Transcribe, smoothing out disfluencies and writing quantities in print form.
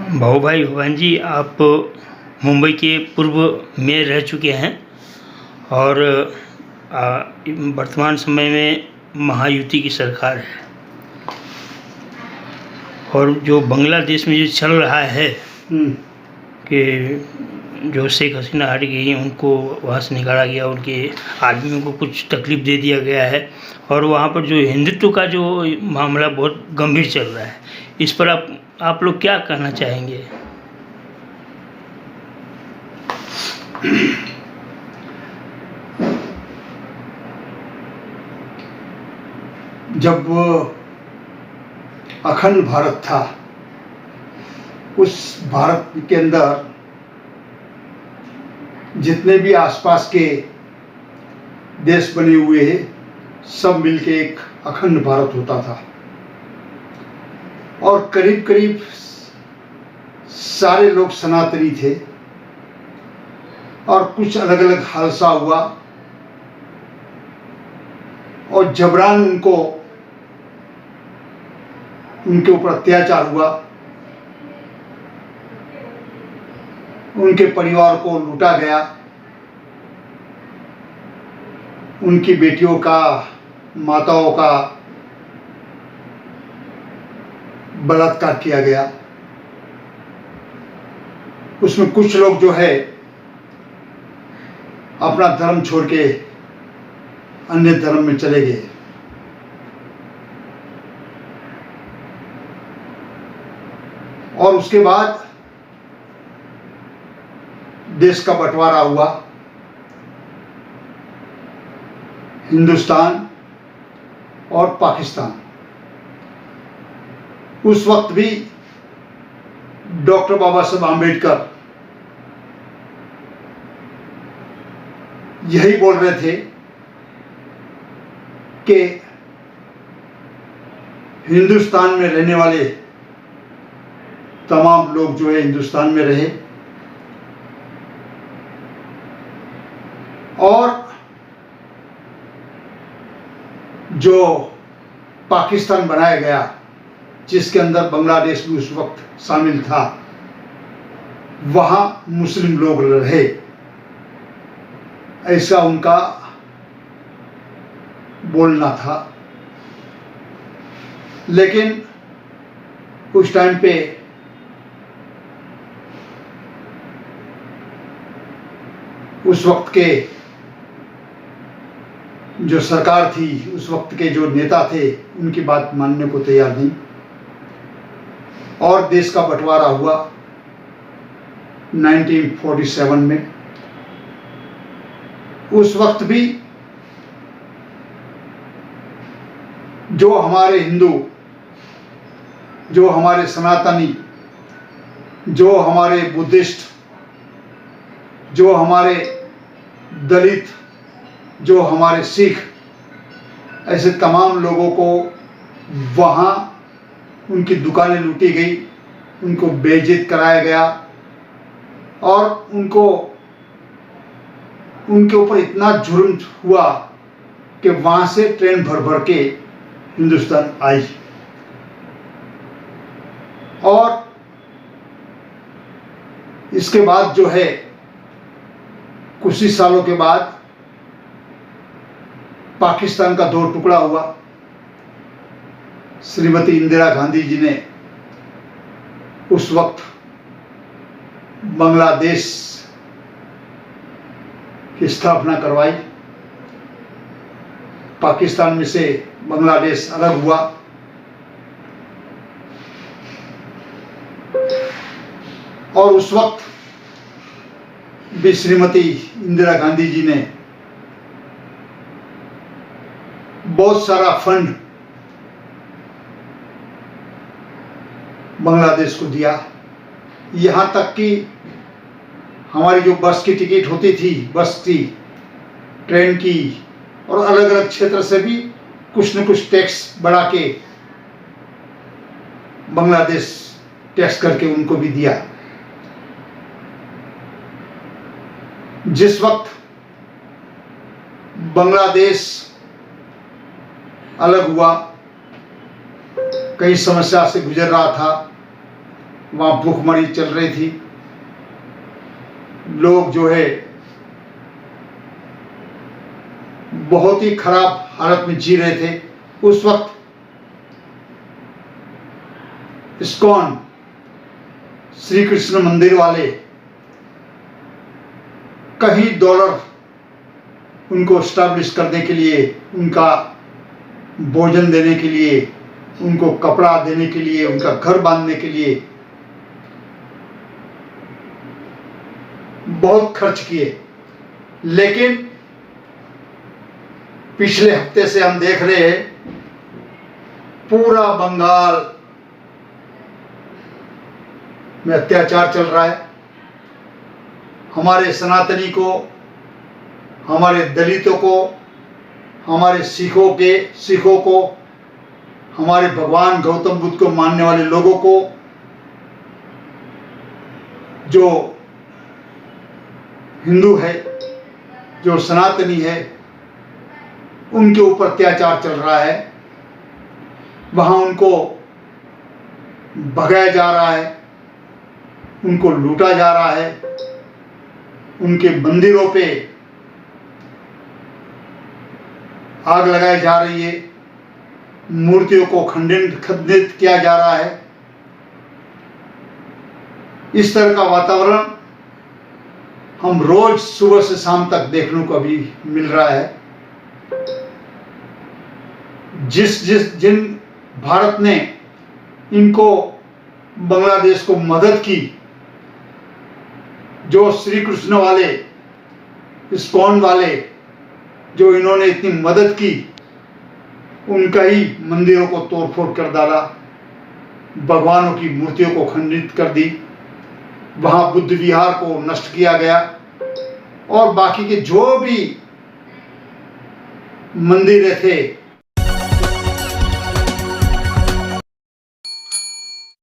भाऊ भाई भगवान जी, आप मुंबई के पूर्व मेयर रह चुके हैं और वर्तमान समय में महायुति की सरकार है और जो बांग्लादेश में जो चल रहा है कि जो शेख हसीना हट गई, उनको वहाँ से निकाला गया, उनके आदमियों को कुछ तकलीफ़ दे दिया गया है और वहाँ पर जो हिंदुत्व का जो मामला बहुत गंभीर चल रहा है, इस पर आप लोग क्या कहना चाहेंगे? जब अखंड भारत था, उस भारत के अंदर जितने भी आसपास के देश बने हुए हैं, सब मिलके एक अखंड भारत होता था और करीब करीब सारे लोग सनातनी थे और कुछ अलग अलग हादसा हुआ और जबरान उनके ऊपर अत्याचार हुआ, उनके परिवार को लूटा गया, उनकी बेटियों का, माताओं का बलात्कार किया गया। उसमें कुछ लोग जो है अपना धर्म छोड़ के अन्य धर्म में चले गए और उसके बाद देश का बंटवारा हुआ। हिंदुस्तान और पाकिस्तान। उस वक्त भी डॉक्टर बाबा साहब आम्बेडकर यही बोल रहे थे कि हिंदुस्तान में रहने वाले तमाम लोग जो है हिंदुस्तान में रहे और जो पाकिस्तान बनाया गया, जिसके अंदर बांग्लादेश भी उस वक्त शामिल था, वहाँ मुस्लिम लोग रहे, ऐसा उनका बोलना था। लेकिन उस टाइम पे उस वक्त के जो सरकार थी, उस वक्त के जो नेता थे, उनकी बात मानने को तैयार नहीं और देश का बंटवारा हुआ 1947 में। उस वक्त भी जो हमारे हिंदू, जो हमारे सनातनी, जो हमारे बुद्धिस्ट, जो हमारे दलित, जो हमारे सिख, ऐसे तमाम लोगों को वहाँ उनकी दुकानें लूटी गई, उनको बेइज्जत कराया गया और उनके ऊपर इतना जुर्म हुआ कि वहाँ से ट्रेन भर भर के हिंदुस्तान आई और इसके बाद जो है कुछ ही सालों के बाद पाकिस्तान का दो टुकड़ा हुआ। श्रीमती इंदिरा गांधी जी ने उस वक्त बांग्लादेश की स्थापना करवाई। पाकिस्तान में से बांग्लादेश अलग हुआ और उस वक्त भी श्रीमती इंदिरा गांधी जी ने बहुत सारा फंड बांग्लादेश को दिया। यहाँ तक कि हमारी जो बस की टिकट होती थी, बस की, ट्रेन की और अलग अलग क्षेत्र से भी कुछ न कुछ टैक्स बढ़ा के बांग्लादेश टैक्स करके उनको भी दिया। जिस वक्त बांग्लादेश अलग हुआ, कई समस्या से गुजर रहा था, वहाँ भूखमरी चल रही थी। लोग जो है बहुत ही खराब हालत में जी रहे थे। उस वक्त इस्कॉन श्री कृष्ण मंदिर वाले कहीं डॉलर उनको स्टैब्लिश करने के लिए, उनका भोजन देने के लिए, उनको कपड़ा देने के लिए, उनका घर बांधने के लिए बहुत खर्च किए। लेकिन पिछले हफ्ते से हम देख रहे हैं पूरा बंगाल में अत्याचार चल रहा है। हमारे सनातनी को, हमारे दलितों को, हमारे सिखों को, हमारे भगवान गौतम बुद्ध को मानने वाले लोगों को, जो हिंदू है, जो सनातनी है, उनके ऊपर अत्याचार चल रहा है। वहाँ उनको भगाया जा रहा है, उनको लूटा जा रहा है, उनके मंदिरों पे आग लगाई जा रही है, मूर्तियों को खंडित किया जा रहा है। इस तरह का वातावरण हम रोज सुबह से शाम तक देखने को अभी मिल रहा है। जिन भारत ने इनको, बांग्लादेश को मदद की, जो श्री कृष्ण वाले, इस्कॉन वाले, जो इन्होंने इतनी मदद की, उनका ही मंदिरों को तोड़फोड़ कर डाला, भगवानों की मूर्तियों को खंडित कर दी, वहाँ बुद्ध विहार को नष्ट किया गया और बाकी के जो भी मंदिर थे